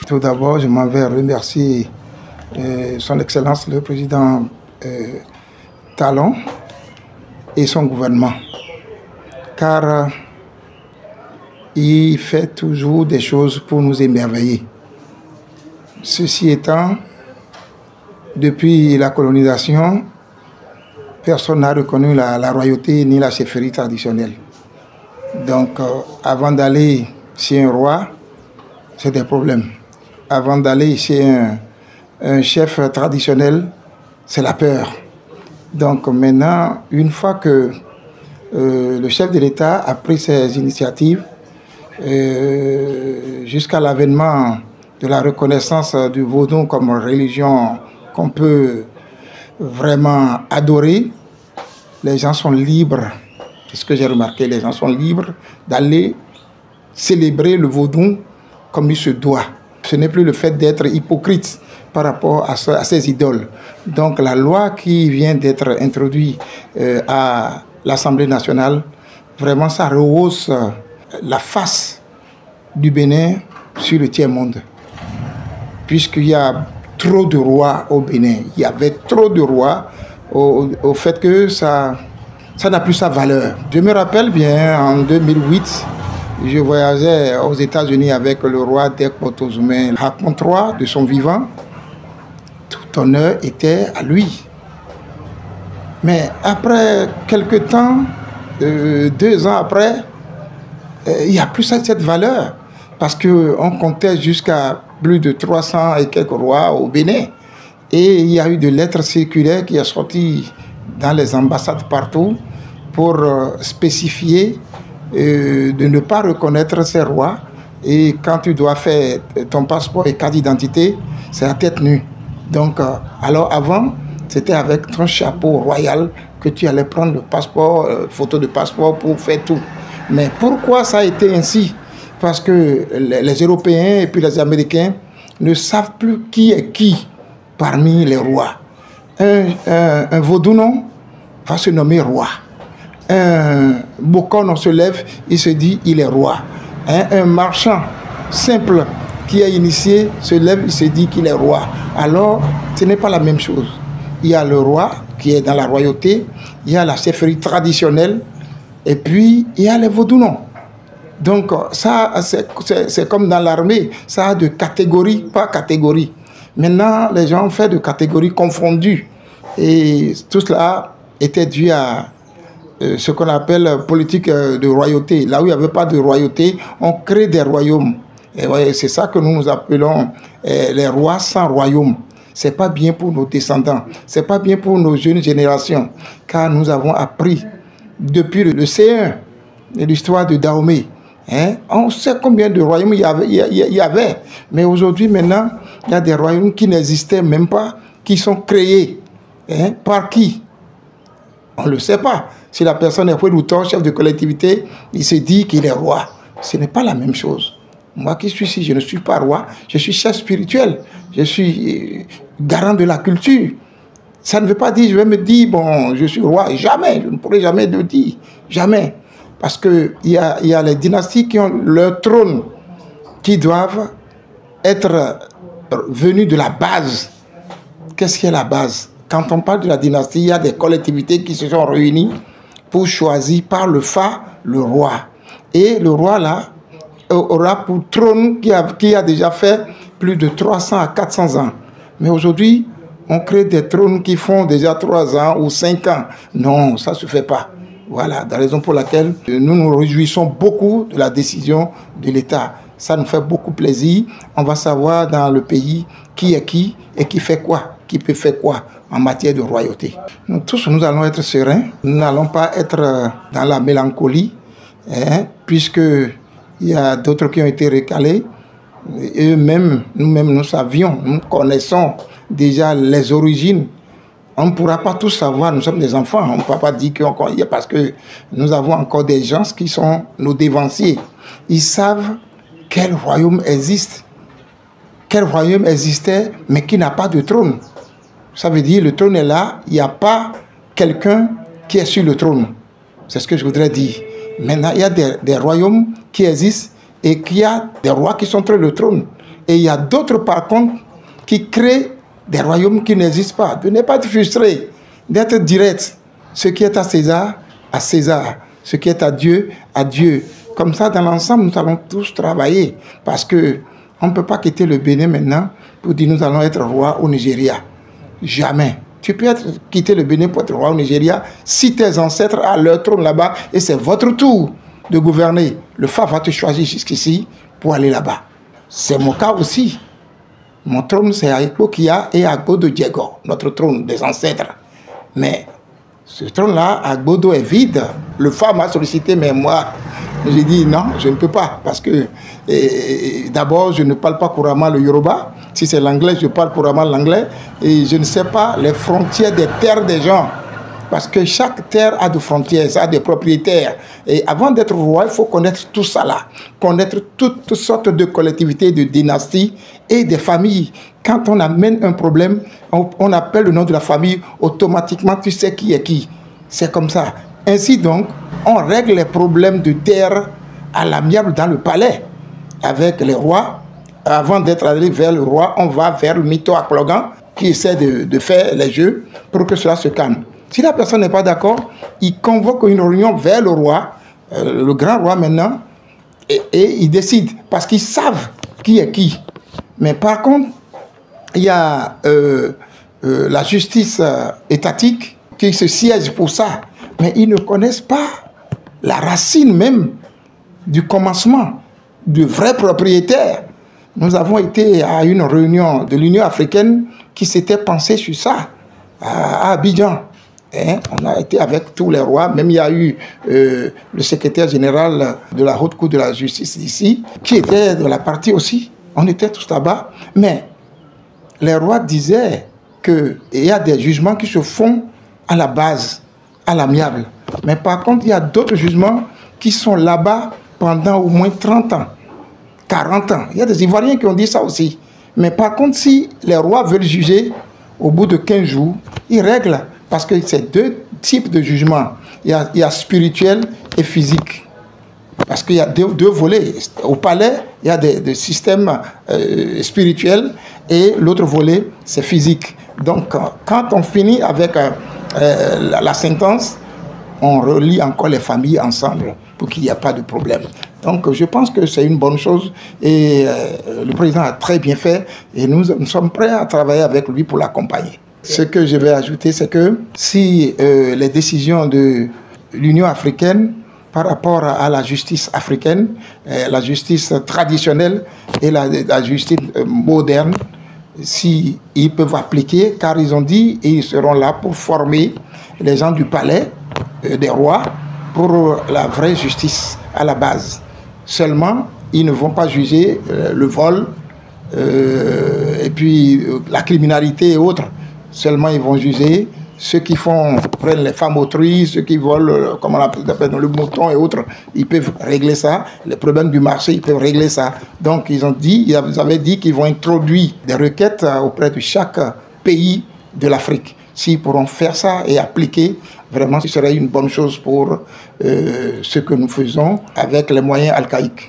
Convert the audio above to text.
Tout d'abord, je m'en vais remercier son Excellence le Président Talon et son gouvernement, car il fait toujours des choses pour nous émerveiller. Ceci étant, depuis la colonisation, personne n'a reconnu la royauté ni la chefferie traditionnelle. Donc, avant d'aller chez un roi, c'est des problèmes. Avant d'aller chez un chef traditionnel, c'est la peur. Donc maintenant, une fois que le chef de l'État a pris ses initiatives, jusqu'à l'avènement de la reconnaissance du vaudou comme religion qu'on peut vraiment adorer, les gens sont libres. C'est ce que j'ai remarqué, les gens sont libres d'aller célébrer le vaudou comme il se doit. Ce n'est plus le fait d'être hypocrite par rapport à ces idoles. Donc la loi qui vient d'être introduite à l'Assemblée nationale, vraiment ça rehausse la face du Bénin sur le tiers-monde. Puisqu'il y a trop de rois au Bénin. Il y avait trop de rois au fait que ça n'a plus sa valeur. Je me rappelle bien, en 2008, je voyageais aux États-Unis avec le roi Dekpotozoumé Hakon III de son vivant. Tout honneur était à lui. Mais après quelques temps, 2 ans après, il n'y a plus cette valeur. Parce qu'on comptait jusqu'à plus de 300 et quelques rois au Bénin. Et il y a eu de lettres circulaires qui sont sorties dans les ambassades partout pour spécifier de ne pas reconnaître ces rois. Et quand tu dois faire ton passeport et carte d'identité, c'est à tête nue. Donc, alors avant, c'était avec ton chapeau royal que tu allais prendre le passeport, photo de passeport pour faire tout. Mais pourquoi ça a été ainsi? Parce que les Européens et puis les Américains ne savent plus qui est qui parmi les rois. Un vaudounon va se nommer roi. Un bocon, on se lève, il se dit il est roi. Un marchand simple qui est initié se lève, il se dit qu'il est roi. Alors, ce n'est pas la même chose. Il y a le roi qui est dans la royauté, il y a la chefferie traditionnelle, et puis il y a les vaudounos. Donc, ça, c'est comme dans l'armée, ça a de catégorie par catégorie. Maintenant, les gens ont fait de catégories confondues. Et tout cela était dû à ce qu'on appelle politique de royauté. Là où il n'y avait pas de royauté, on crée des royaumes. Et ouais, c'est ça que nous appelons les rois sans royaume. Ce n'est pas bien pour nos descendants, ce n'est pas bien pour nos jeunes générations, car nous avons appris depuis le C1 de l'histoire de Dahomey. On sait combien de royaumes il y avait. Mais aujourd'hui, maintenant, il y a des royaumes qui n'existaient même pas, qui sont créés. Par qui? On ne le sait pas. Si la personne est producteur, chef de collectivité, il se dit qu'il est roi. Ce n'est pas la même chose. Moi qui suis ici, je ne suis pas roi, je suis chef spirituel. Je suis garant de la culture. Ça ne veut pas dire, je vais me dire, bon, je suis roi. Jamais, je ne pourrai jamais le dire. Jamais. Parce qu'il y a les dynasties qui ont leur trône, qui doivent être venus de la base. Qu'est-ce qui est la base? Quand on parle de la dynastie, il y a des collectivités qui se sont réunies pour choisir par le phare le roi. Et le roi, là, aura pour trône qui a déjà fait plus de 300 à 400 ans. Mais aujourd'hui, on crée des trônes qui font déjà 3 ans ou 5 ans. Non, ça ne se fait pas. Voilà, la raison pour laquelle nous nous réjouissons beaucoup de la décision de l'État. Ça nous fait beaucoup plaisir. On va savoir dans le pays qui est qui et qui fait quoi, qui peut faire quoi en matière de royauté. Nous tous, nous allons être sereins. Nous n'allons pas être dans la mélancolie, puisqu'il y a d'autres qui ont été recalés. Eux-mêmes, nous-mêmes, nous savions, nous connaissons déjà les origines. On ne pourra pas tout savoir, nous sommes des enfants, on ne peut pas dire qu'on y est parce que nous avons encore des gens qui sont nos dévanciers. Ils savent quel royaume existe, quel royaume existait, mais qui n'a pas de trône. Ça veut dire le trône est là, il n'y a pas quelqu'un qui est sur le trône. C'est ce que je voudrais dire. Maintenant, il y a des royaumes qui existent et qu'il y a des rois qui sont sur le trône. Et il y a d'autres, par contre, qui créent des royaumes qui n'existent pas. De ne pas être frustré, d'être direct. Ce qui est à César, à César. Ce qui est à Dieu, à Dieu. Comme ça, dans l'ensemble, nous allons tous travailler. Parce que on ne peut pas quitter le Bénin maintenant pour dire nous allons être roi au Nigeria. Jamais. Tu peux quitter le Bénin pour être roi au Nigeria si tes ancêtres ont leur trône là-bas et c'est votre tour de gouverner. Le Fa va te choisir jusqu'ici pour aller là-bas. C'est mon cas aussi. Mon trône, c'est à Ikpokia et à Agbodo Diego, notre trône des ancêtres. Mais ce trône-là, Agbodo est vide. Le Fa m'a sollicité, mais moi, j'ai dit non, je ne peux pas. Parce que d'abord, je ne parle pas couramment le Yoruba. Si c'est l'anglais, je parle couramment l'anglais. Et je ne sais pas les frontières des terres des gens. Parce que chaque terre a des frontières, ça a des propriétaires. Et avant d'être roi, il faut connaître tout ça là. Connaître toutes sortes de collectivités, de dynasties et des familles. Quand on amène un problème, on appelle le nom de la famille, automatiquement tu sais qui est qui. C'est comme ça. Ainsi donc, on règle les problèmes de terre à l'amiable dans le palais avec les rois. Avant d'être allé vers le roi, on va vers le Mito Akplogan qui essaie de faire les jeux pour que cela se calme. Si la personne n'est pas d'accord, il convoque une réunion vers le roi, le grand roi maintenant, et ils décident, parce qu'ils savent qui est qui. Mais par contre, il y a la justice étatique qui se siège pour ça. Mais ils ne connaissent pas la racine même du commencement, du vrai propriétaire. Nous avons été à une réunion de l'Union africaine qui s'était pensée sur ça, à Abidjan. On a été avec tous les rois, même il y a eu le secrétaire général de la Haute Cour de la Justice ici, qui était de la partie aussi. On était tous là-bas. Mais les rois disaient qu'il y a des jugements qui se font à la base, à l'amiable. Mais par contre, il y a d'autres jugements qui sont là-bas pendant au moins 30 ans, 40 ans. Il y a des Ivoiriens qui ont dit ça aussi. Mais par contre, si les rois veulent juger, au bout de 15 jours, ils règlent. Parce que c'est deux types de jugements. Il y a spirituel et physique. Parce qu'il y a deux volets. Au palais, il y a des systèmes spirituels et l'autre volet, c'est physique. Donc, quand on finit avec la sentence, on relie encore les familles ensemble pour qu'il n'y ait pas de problème. Donc, je pense que c'est une bonne chose et le président a très bien fait et nous sommes prêts à travailler avec lui pour l'accompagner. Ce que je vais ajouter, c'est que si les décisions de l'Union africaine par rapport à la justice africaine, la justice traditionnelle et la justice moderne, si ils peuvent appliquer, car ils ont dit et ils seront là pour former les gens du palais des rois pour la vraie justice à la base. Seulement, ils ne vont pas juger le vol et puis la criminalité et autres. Seulement, ils vont juger ceux qui prennent les femmes autrui, ceux qui volent, comme on appelle le mouton et autres. Ils peuvent régler ça. Les problèmes du marché, ils peuvent régler ça. Donc, ils avaient dit qu'ils vont introduire des requêtes auprès de chaque pays de l'Afrique. S'ils pourront faire ça et appliquer, vraiment, ce serait une bonne chose pour ce que nous faisons avec les moyens archaïques.